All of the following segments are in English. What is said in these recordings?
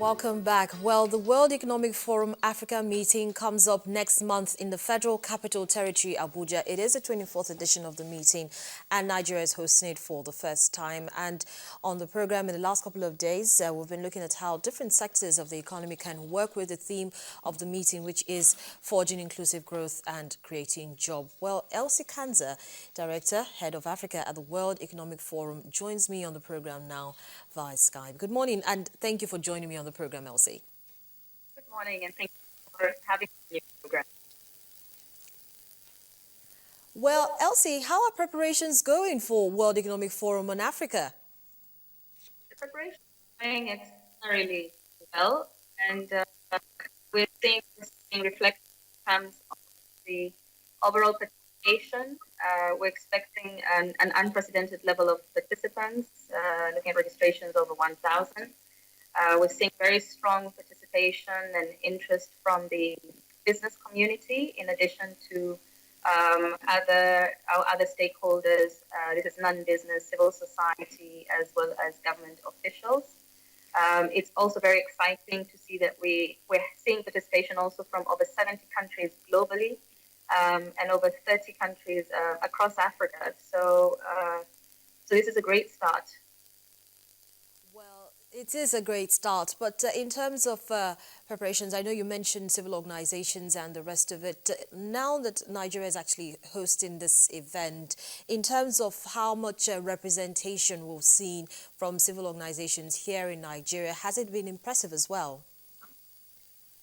Welcome back. Well, the World Economic Forum Africa meeting comes up next month in the Federal Capital Territory, Abuja. It is the 24th edition of the meeting, and Nigeria is hosting it for the first time. And on the program in the last couple of days, we've been looking at how different sectors of the economy can work with the theme of the meeting, which is forging inclusive growth and creating jobs. Well, Elsie Kanza, Director, Head of Africa at the World Economic Forum, joins me on the program now via Skype. Good morning, and thank you for joining me on the program, Elsie. Good morning, and thank you for having me on the program. Well, Elsie, how are preparations going for World Economic Forum on Africa? The preparation is going extraordinarily well, and we're seeing this being reflected in terms of the overall participation. We're expecting an unprecedented level of participants, looking at registrations over 1,000. We're seeing very strong participation and interest from the business community, in addition to our other stakeholders. This is non-business, civil society, as well as government officials. It's also very exciting to see that we're seeing participation also from over 70 countries globally, and over 30 countries across Africa. So this is a great start. Well, it is a great start, but in terms of preparations, I know you mentioned civil organizations and the rest of it. Now that Nigeria is actually hosting this event, in terms of how much representation we've seen from civil organizations here in Nigeria, has it been impressive as well?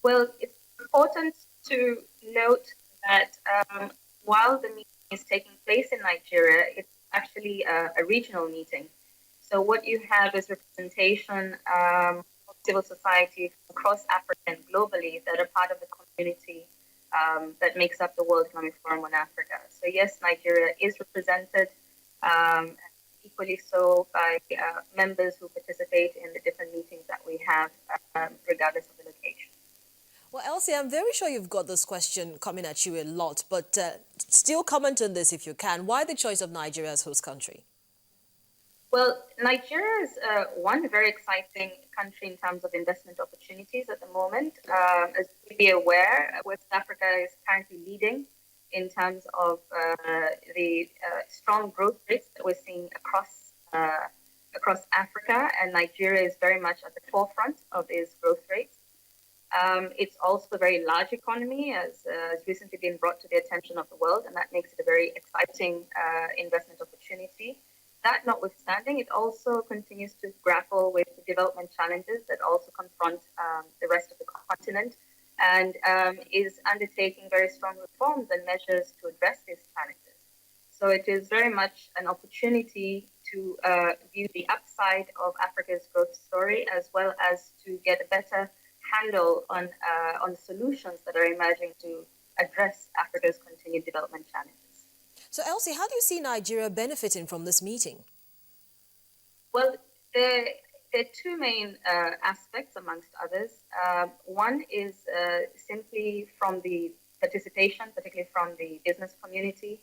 Well, it's important to note that while the meeting is taking place in Nigeria, it's actually a regional meeting. So what you have is representation of civil society across Africa and globally that are part of the community that makes up the World Economic Forum on Africa. So yes, Nigeria is represented, equally so by members who participate in the different meetings that we have, regardless of the location. Well, Elsie, I'm very sure you've got this question coming at you a lot, but still comment on this if you can. Why the choice of Nigeria as host country? Well, Nigeria is one very exciting country in terms of investment opportunities at the moment. As you be aware, West Africa is currently leading in terms of the strong growth rates that we're seeing across Africa, and Nigeria is very much at the forefront of these growth rates. It's also a very large economy, as has recently been brought to the attention of the world, and that makes it a very exciting investment opportunity. That notwithstanding, it also continues to grapple with the development challenges that also confront the rest of the continent, and is undertaking very strong reforms and measures to address these challenges. So it is very much an opportunity to view the upside of Africa's growth story, as well as to get a better handle on solutions that are emerging to address Africa's continued development challenges. So, Elsie, how do you see Nigeria benefiting from this meeting? Well, there are two main aspects, amongst others. One is simply from the participation, particularly from the business community.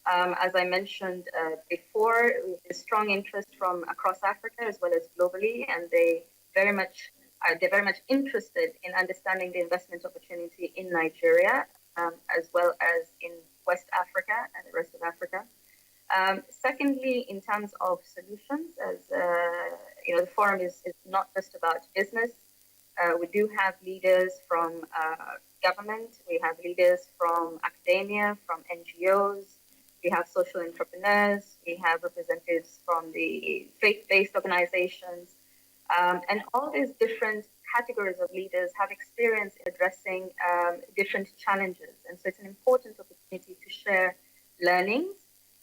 As I mentioned before, there's strong interest from across Africa as well as globally, and they're very much interested in understanding the investment opportunity in Nigeria, as well as in West Africa and the rest of Africa. Secondly, in terms of solutions, as the forum is not just about business. We do have leaders from government. We have leaders from academia, from NGOs. We have social entrepreneurs. We have representatives from the faith-based organizations. And all these different categories of leaders have experience in addressing different challenges. And so it's an important opportunity to share learnings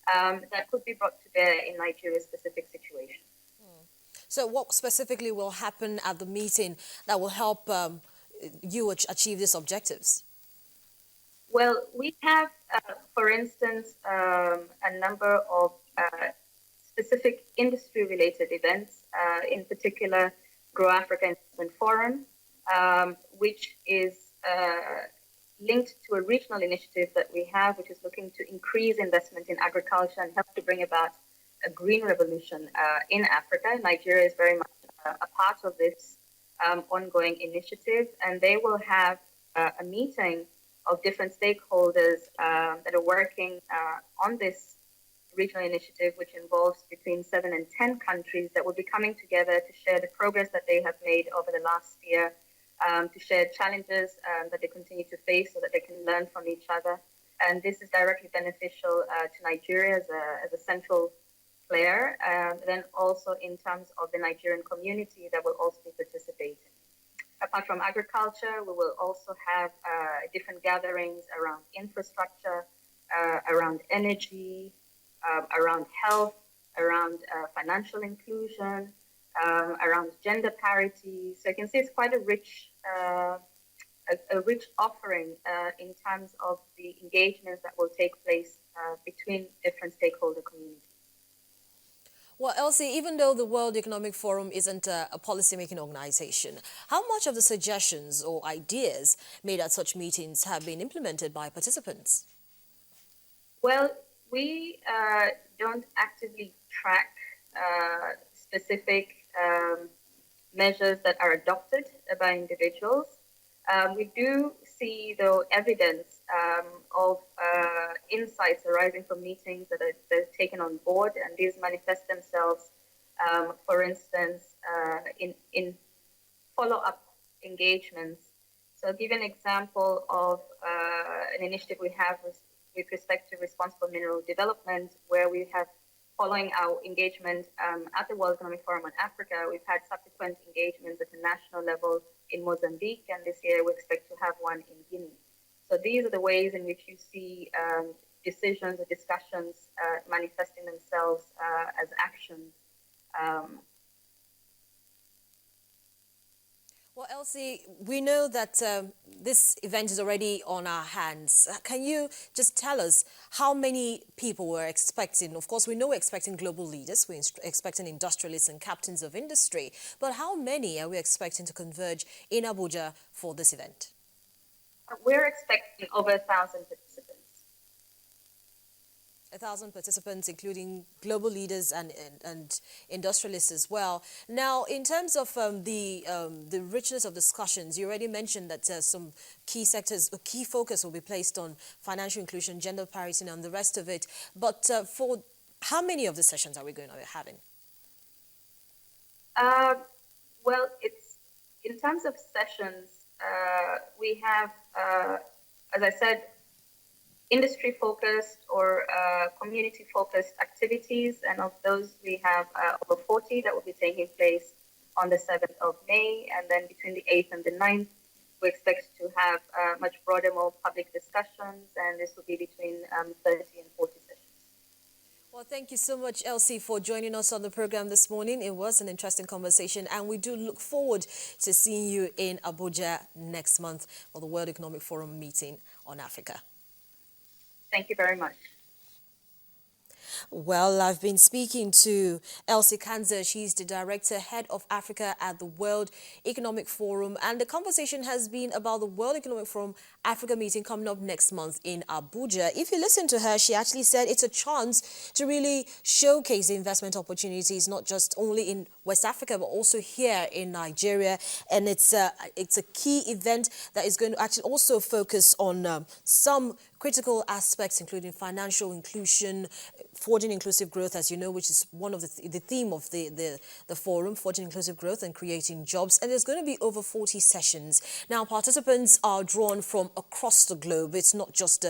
that could be brought to bear in Nigeria's specific situation. So what specifically will happen at the meeting that will help you achieve these objectives? Well, we have, for instance, a number of specific industry-related events, in particular, Grow Africa Investment Forum, which is linked to a regional initiative that we have, which is looking to increase investment in agriculture and help to bring about a green revolution in Africa. Nigeria is very much a part of this ongoing initiative, and they will have a meeting of different stakeholders that are working on this regional initiative, which involves between 7 and 10 countries that will be coming together to share the progress that they have made over the last year, to share challenges that they continue to face so that they can learn from each other. And this is directly beneficial to Nigeria as a central player, then also in terms of the Nigerian community that will also be participating. Apart from agriculture, we will also have different gatherings around infrastructure, around energy, around health, around financial inclusion, around gender parity. So you can see it's quite a rich offering in terms of the engagements that will take place between different stakeholder communities. Well, Elsie, even though the World Economic Forum isn't a policy-making organization, how much of the suggestions or ideas made at such meetings have been implemented by participants? Well, we don't actively track specific measures that are adopted by individuals. We do see, though, evidence of insights arising from meetings that are taken on board, and these manifest themselves, for instance, in follow-up engagements. So I'll give you an example of an initiative we have with respect to responsible mineral development, where we have, following our engagement at the World Economic Forum on Africa, we've had subsequent engagements at the national level in Mozambique, and this year we expect to have one in Guinea. So these are the ways in which you see decisions or discussions manifesting themselves as actions. Well, Elsie, we know that this event is already on our hands. Can you just tell us how many people we're expecting? Of course, we know we're expecting global leaders, we're expecting industrialists and captains of industry, but how many are we expecting to converge in Abuja for this event? We're expecting over 1,000 participants. 1,000 participants, including global leaders and industrialists as well. Now, in terms of the richness of discussions, you already mentioned that some key sectors, a key focus will be placed on financial inclusion, gender parity, and the rest of it. But for how many of the sessions are we going to be having? Well, it's in terms of sessions, we have, as I said, industry-focused or community-focused activities, and of those we have over 40 that will be taking place on the 7th of May, and then between the 8th and the 9th, we expect to have much broader, more public discussions, and this will be between 30 and 40 sessions. Well, thank you so much, Elsie, for joining us on the program this morning. It was an interesting conversation, and we do look forward to seeing you in Abuja next month for the World Economic Forum meeting on Africa. Thank you very much. Well, I've been speaking to Elsie Kanza. She's the Director, Head of Africa at the World Economic Forum. And the conversation has been about the World Economic Forum Africa meeting coming up next month in Abuja. If you listen to her, she actually said it's a chance to really showcase the investment opportunities, not just only in West Africa, but also here in Nigeria. And it's a key event that is going to actually also focus on some critical aspects, including financial inclusion, forging inclusive growth, as you know, which is one of the theme of the forum, forging inclusive growth and creating jobs. And there's going to be over 40 sessions. Now, participants are drawn from across the globe. It's not just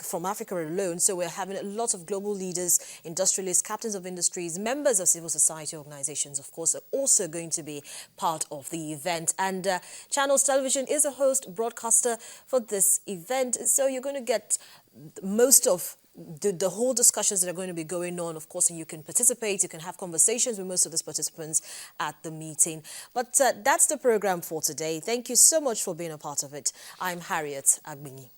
from Africa alone. So we're having a lot of global leaders, industrialists, captains of industries, members of civil society organizations, of course, are also going to be part of the event. And Channels Television is a host broadcaster for this event. So you're going to get most of the whole discussions that are going to be going on, of course, and you can participate, you can have conversations with most of these participants at the meeting. But that's the program for today. Thank you so much for being a part of it. I'm Harriet Agbinyi.